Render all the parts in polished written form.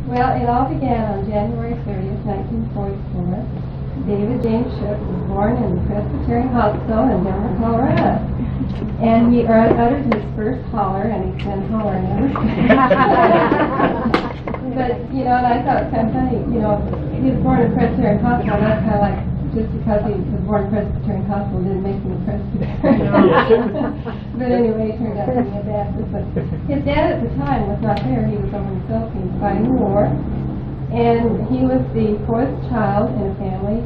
Well, it all began on January 30th, 1944. David James Shook was born in the Presbyterian Hospital in Denver, Colorado. And he uttered his first holler, and he's been hollering ever since. But, I thought it was kind of funny, he was born in Presbyterian Hospital. That's kind of like, just because he was born in Presbyterian Hospital didn't make him a Presbyterian. But anyway, he turned out to be a Baptist. But his dad at the time was not there. He was over in the Philippines fighting the war. And he was the fourth child in a family,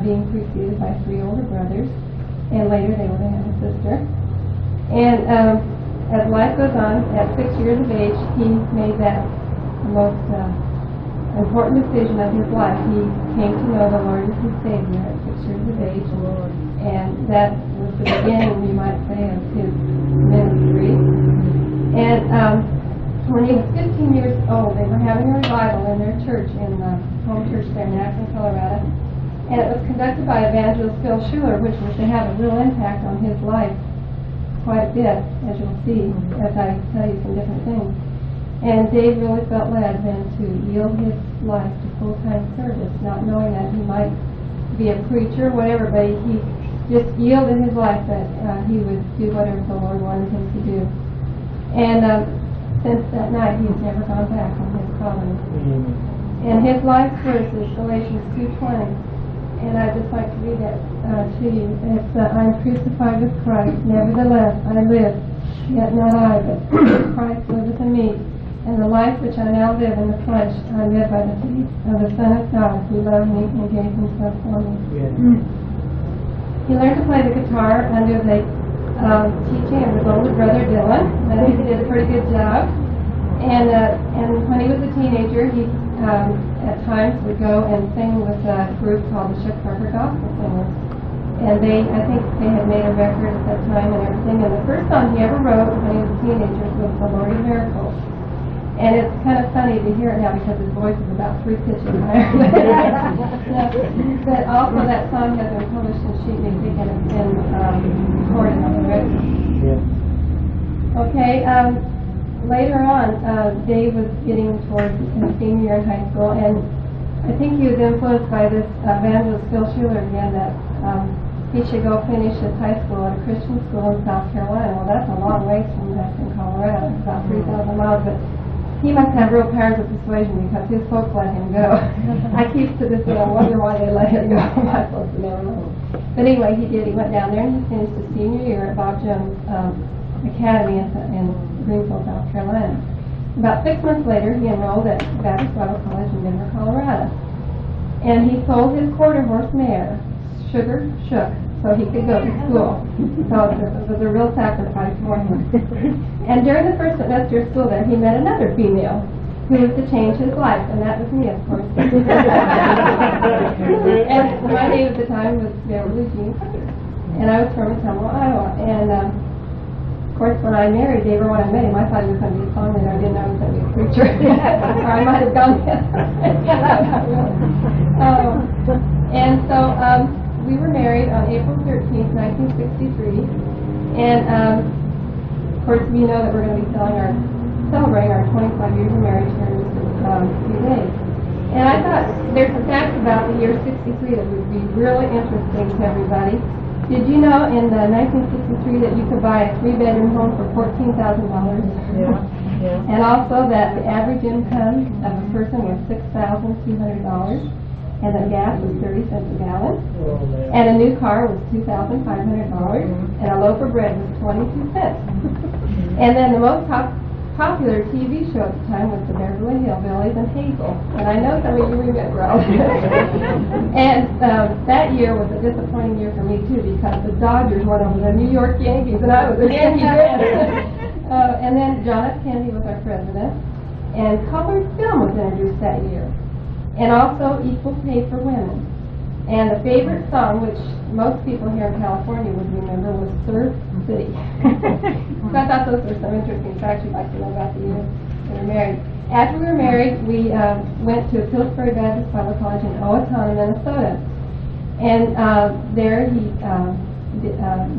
being preceded by three older brothers. And later they would have a sister. And as life goes on, at 6 years of age, he made that most important decision of his life. He came to know the Lord as his Savior at 6 years of age, and that was the beginning, you might say, of his ministry. And when he was 15 years old, they were having a revival in their church, in the home church there in Akron, Colorado, and it was conducted by evangelist Phil Schuler, which was to have a real impact on his life quite a bit, as you'll see, as I tell you some different things. And Dave really felt led then to yield his life to full-time service, not knowing that he might be a preacher, whatever, but he just yielded his life that he would do whatever the Lord wanted him to do. And since that night, he's never gone back on his calling. And his life verse is Galatians 2:20. And I'd just like to read that to you. It's, I'm crucified with Christ, nevertheless I live, yet not I, but Christ liveth in me. And the life which I now live in the flesh, I live by the faith of the Son of God, who loved me and gave himself for me. Yeah. He learned to play the guitar under the teaching of his older brother Dylan. I think he did a pretty good job. And when he was a teenager, he at times would go and sing with a group called the Shook Parker Gospel Singers. And I think they had made a record at that time and everything. And the first song he ever wrote when he was a teenager was The Lord of Miracles. And it's kind of funny to hear it now because his voice is about 3 pitches higher. But also that song has been published in sheet music and it's been recorded on the record. Yeah. Okay, later on, Dave was getting towards his senior year in high school, and I think he was influenced by this evangelist Phil Schuler again that he should go finish his high school at a Christian school in South Carolina. Well, that's a long ways from us in Colorado, about 3,000 miles, but he must have real powers of persuasion because his folks let him go. I keep to this day, I wonder why they let him go. My folks never know. But anyway, he did. He went down there and he finished his senior year at Bob Jones Academy in Greenville, South Carolina. About 6 months later, he enrolled at Baptist Bible College in Denver, Colorado. And he sold his quarter horse mare, Sugar Shook, so he could go to school. So it was a real sacrifice for him. And during the first semester of school there, he met another female who was to change his life, and that was me, of course. And my name at the time was Beverly Jean Carter, and I was from Ottumwa, Iowa. And of course, when I married Dave, or when I met him, I thought he was going to be a songwriter. I didn't know he was going to be a preacher. Or I might have gone there. And so we were married on April 13th, 1963. And of course, we know that we're going to be celebrating our 25 years of marriage here in just a few days. And I thought there's some facts about the year 63 that would be really interesting to everybody. Did you know in 1963 that you could buy a 3-bedroom home for $14,000? Yeah. And also that the average income of a person was $6,200, and the gas was 30 cents a gallon, and a new car was $2,500, and a loaf of bread was 22 cents. And then the most popular TV show at the time was the Beverly Hillbillies and Hazel, and I know some of you remember all that. And that year was a disappointing year for me too, because the Dodgers went over the New York Yankees, and I was a Yankee fan. And then John F. Kennedy was our president, and colored film was introduced that year, and also equal pay for women. And the favorite song, which most people here in California would remember, was Surf City. So I thought those were some interesting facts you'd like to know about the year we were married. After we were married, we went to Pillsbury Baptist Bible College in Owatonna, Minnesota. And there he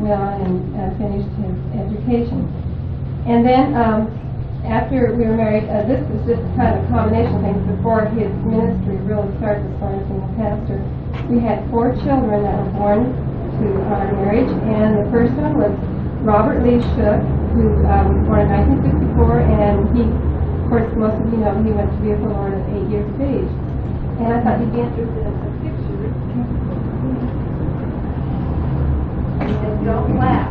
went on and finished his education. And then after we were married, this was just kind of a combination of things before his ministry really started as far as being a pastor. We had 4 children that were born to our marriage, and the first one was Robert Lee Shook, who was born in 1964, and he, of course, most of you know, he went to be with the Lord at 8 years of age. And I thought you'd be interested in some pictures. And don't laugh.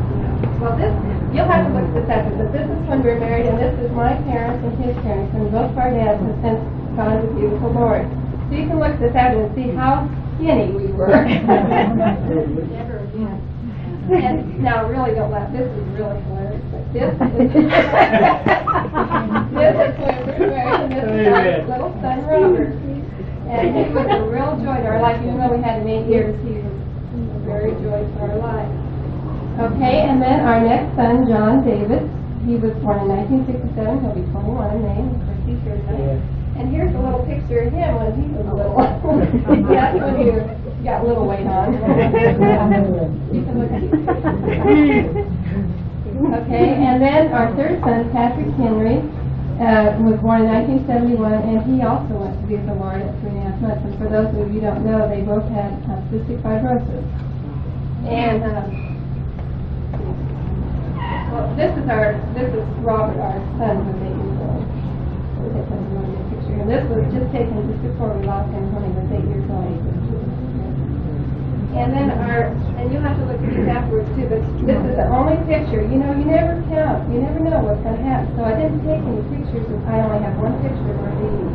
Well, this, you'll have to look at this after, but this is when we were married, and this is my parents and his parents, and both of our dads have since gone to be with the Lord. So you can look at this after and see how skinny we were. Never again. And now, really don't laugh. This is really hilarious. But this is this is when we were married, and this is our little son Robert. And he was a real joy to our life. Even though we had him 8 years, he was a very joy to our life. Okay, and then our next son, John David, he was born in 1967. He'll be 21 in May. Of course, he's here tonight. And here's a little picture of him when he was little. Yeah, when he got a little weight on. You can look at these pictures. Okay, and then our third son, Patrick Henry, was born in 1971, and he also went to be with the Lord at 3.5 months. And for those of you who don't know, they both had cystic fibrosis. And well, this is Robert, our son, who's 8 years old. We'll take another picture. And this was just taken just before we lost him when he was 8 years old. And then and you'll have to look at these afterwards too, but this is the only picture. You know, you never count. You never know what's going to happen. So I didn't take any pictures. I only have one picture of our baby.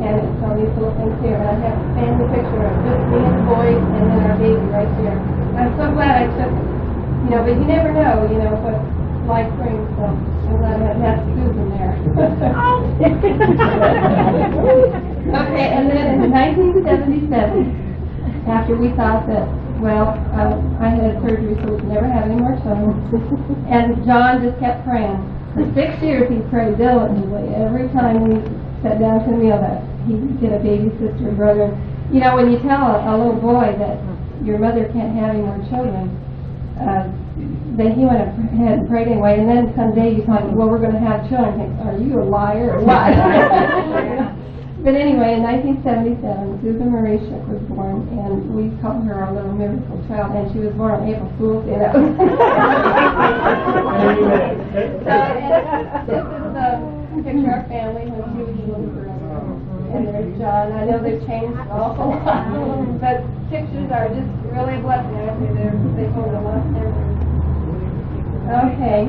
And it's on these little things here. And I have a family picture of just me and the boys and then our baby right there. I'm so glad I took it. You know, but you never know, what life brings. So I'm glad I had Susan there. Okay, and then in 1977, after we thought that, well, I had surgery so we could never have any more children, and John just kept praying. For 6 years he prayed diligently. Every time we sat down to a meal that he would get a baby sister or brother. You know, when you tell a little boy that your mother can't have any more children, then he went ahead and prayed anyway, and then someday you tell him, well, we're going to have children. He thinks, are you a liar or what? But anyway, in 1977, Susan Marie Shook was born, and we called her our little miracle child, and she was born on April Fool's Day. That was so, and this is the picture of our family when she was a little girl. And there's John. I know they've changed an awful lot, but pictures are just really a blessing. I say they hold a lot of memories. Okay.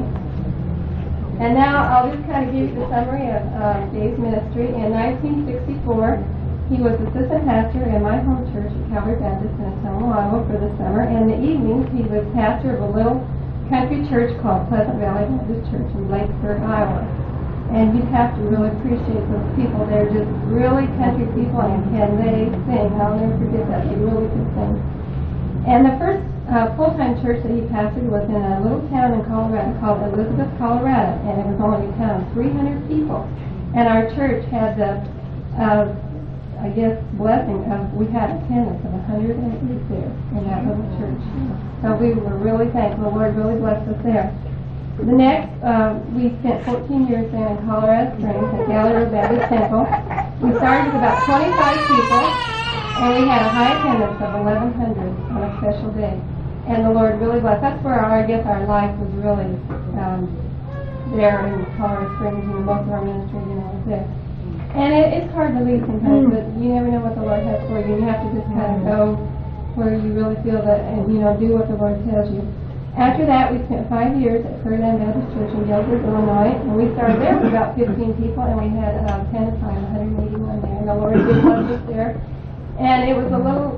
And now I'll just kind of give you the summary of Dave's ministry. In 1964, he was assistant pastor in my home church at Calvary Baptist in Selma, Iowa for the summer. And in the evenings, he was pastor of a little country church called Pleasant Valley Baptist Church in Lakesburg, Iowa. And you'd have to really appreciate those people. They're just really country people, and can they sing? I'll never forget that. They really could sing. And the first full-time church that he pastored was in a little town in Colorado called Elizabeth, Colorado, and it was only a town of 300 people. And our church had the, I guess, blessing of, we had attendance of 108 there in that little church. So we were really thankful. The Lord really blessed us there. The next, we spent 14 years there in Colorado Springs at Gallery Baptist Temple. We started with about 25 people, and we had a high attendance of 1,100 on a special day. And the Lord really blessed. That's where I guess our life was really there in Colorado Springs, and most of our ministry, was there. And it's hard to leave sometimes, but you never know what the Lord has for you. You have to just kind of go where you really feel that, and do what the Lord tells you. After that, we spent 5 years at Ferdinand Baptist Church in Guilford, Illinois, and we started there with about 15 people, and we had 10 times 181 there, and the Lord did bless us there. And it was a little,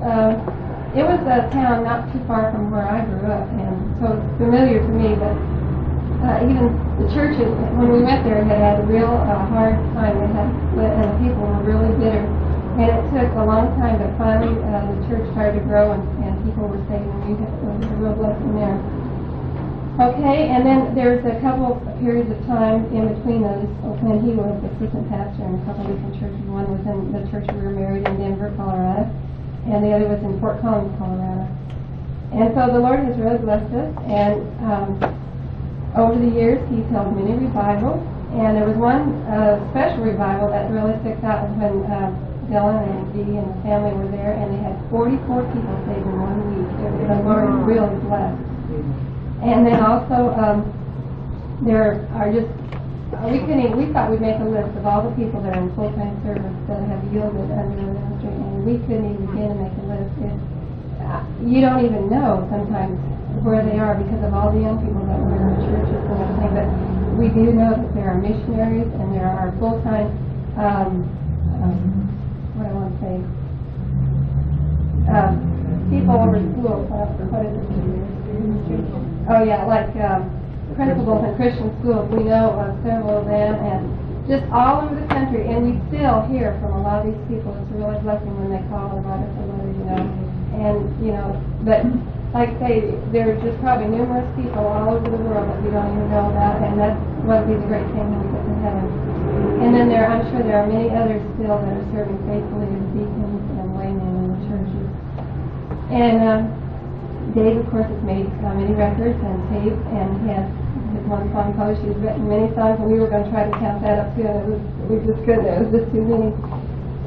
it was a town not too far from where I grew up, and so it's familiar to me, but even the churches, when we went there, had a real hard time. They had split, and the people were really bitter. And it took a long time, but finally the church started to grow, and people were saved, and it was a real blessing there. Okay, and then there's a couple of periods of time in between those when he was assistant pastor in a couple of different churches. One was in the church we were married in Denver, Colorado, and the other was in Fort Collins, Colorado. And so the Lord has really blessed us, and over the years he's held many revivals, And there was one special revival that really sticks out when Dylan and Dee and the family were there, and they had 44 people saved in 1 week. The Lord really blessed. And then also, there are just, we thought we'd make a list of all the people that are in full-time service that have yielded under the ministry, and we couldn't even begin to make a list. You don't even know sometimes where they are because of all the young people that were in the churches and everything, but we do know that there are missionaries and there are full-time, people over schools. What is it? Oh yeah, like principals in Christian schools. We know of several of them, and just all over the country. And we still hear from a lot of these people. It's a really blessing when they call and write us a letter, And but like I say, there are just probably numerous people all over the world that we don't even know about, and that's what would be the great thing when we get to heaven. And then I'm sure there are many others still that are serving faithfully as deacons and laymen in the churches. And Dave, of course, has made many records and tapes, and he has his one song published. He's written many songs, and we were going to try to count that up too, and we just couldn't. It was just too many.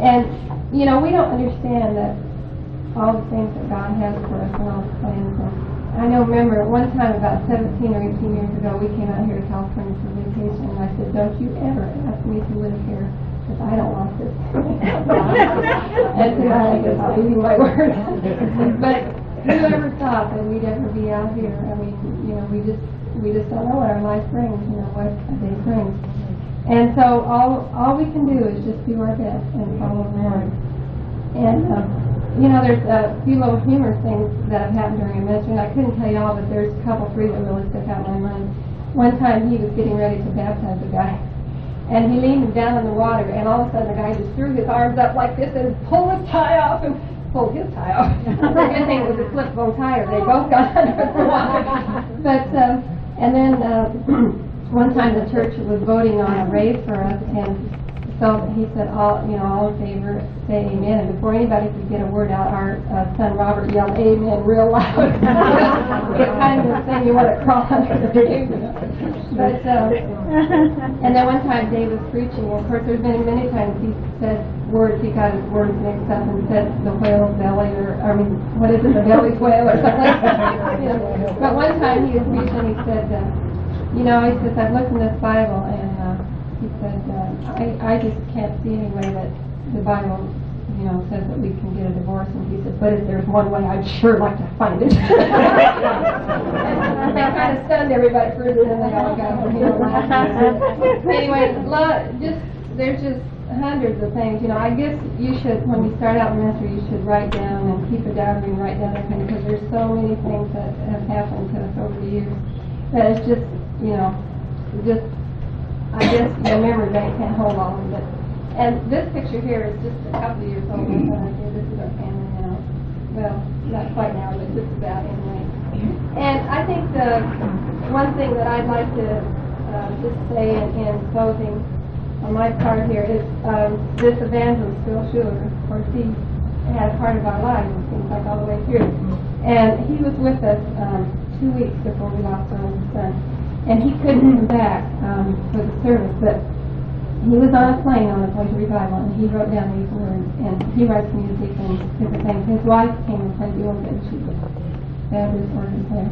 And we don't understand that all the things that God has for us and all the plans. And I remember one time about 17 or 18 years ago, we came out here to California for vacation, and I said, don't you ever ask me to live here, because I don't want this. And tonight I guess I'll give you my word. But whoever thought that we'd ever be out here? I mean, we just don't know what our life brings, what a day brings. And so all we can do is just do our best and follow the Lord. And there's a few little humorous things that have happened during a ministry, and I couldn't tell you all, but there's a couple, three that really stick out in my mind. One time he was getting ready to baptize a guy, and he leaned him down in the water, and all of a sudden the guy just threw his arms up like this and pulled his tie off, and pulled his tie off. The good thing was a flip-bone tie, or they both got under the water. But, and then one time the church was voting on a raise for us, and so he said, all in favor, say amen. And before anybody could get a word out, our son Robert yelled amen real loud. It's kind of the thing you want to crawl under the table. But, and then one time Dave was preaching, and of course there's been many times he said words, he got his words mixed up and said the whale's belly, the belly's whale or something like that. But one time he was preaching, he said, he says, I've looked in this Bible, and he said, I just can't see any way that the Bible, says that we can get a divorce. And he said, but if there's one way, I'd sure like to find it. And that kind of stunned everybody for a minute, and they all got Anyway, there's just hundreds of things. I guess you should, when you start out in ministry, you should write down and keep a diary and write down everything, because there's so many things that have happened to us over the years that it's just, I guess the memory bank can't hold all of it. And this picture here is just a couple of years old. This is our family now. Well, not quite now, but just about anyway. And I think the one thing that I'd like to just say in closing on my part here is this evangelist, Phil Schuler. Of course, he had part of our lives, it seems like, all the way through. And he was with us 2 weeks before we lost our oldest son. And he couldn't come back for the service, but he was on a plane on his way to revival, and he wrote down these words, and he writes music and different things. His wife came and played the organ. She was a fabulous organ player.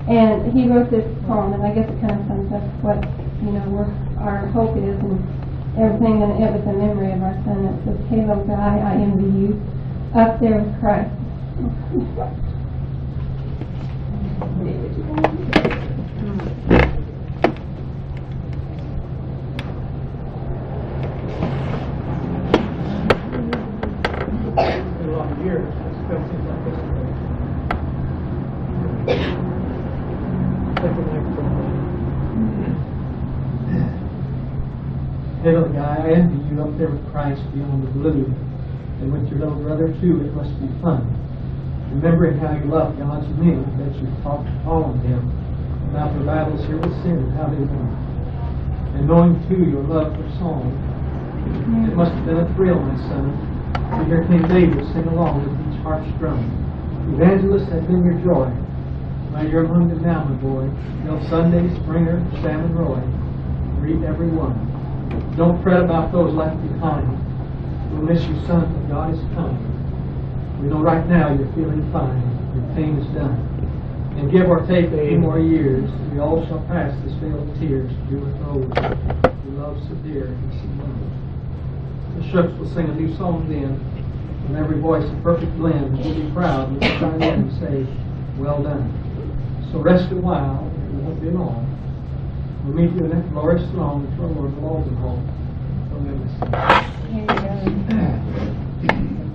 And he wrote this poem, and I guess it kind of sums up what, where our hope is and everything, and it was a memory of our son. It says, Halo guy, I envy you, up there with Christ. Hello, guy, I envy you up there with Christ beyond the blue. And with your little brother, too, it must be fun. Remembering how you love God's name, that you talked to Paul and him about the battles here with sin and how they won. And knowing, too, your love for song. It must have been a thrill, my son, to hear King David sing along with each harp strum. Evangelists have been your joy. Now you're among them now, my boy. Bill Sunday, Springer, Sam and Roy. Greet everyone. Don't fret about those left behind. We'll miss you, son, but God is kind. We know right now you're feeling fine. Your pain is done. And give or take a few more years, we all shall pass this vale of tears. You with those who love so dear and see knows. The Shooks will sing a new song then, and every voice a perfect blend. We'll be proud when we sign in and say, well done. So rest a while, it won't be long. We'll meet you in that glorious throne which our Lord will always hold. So let us sing.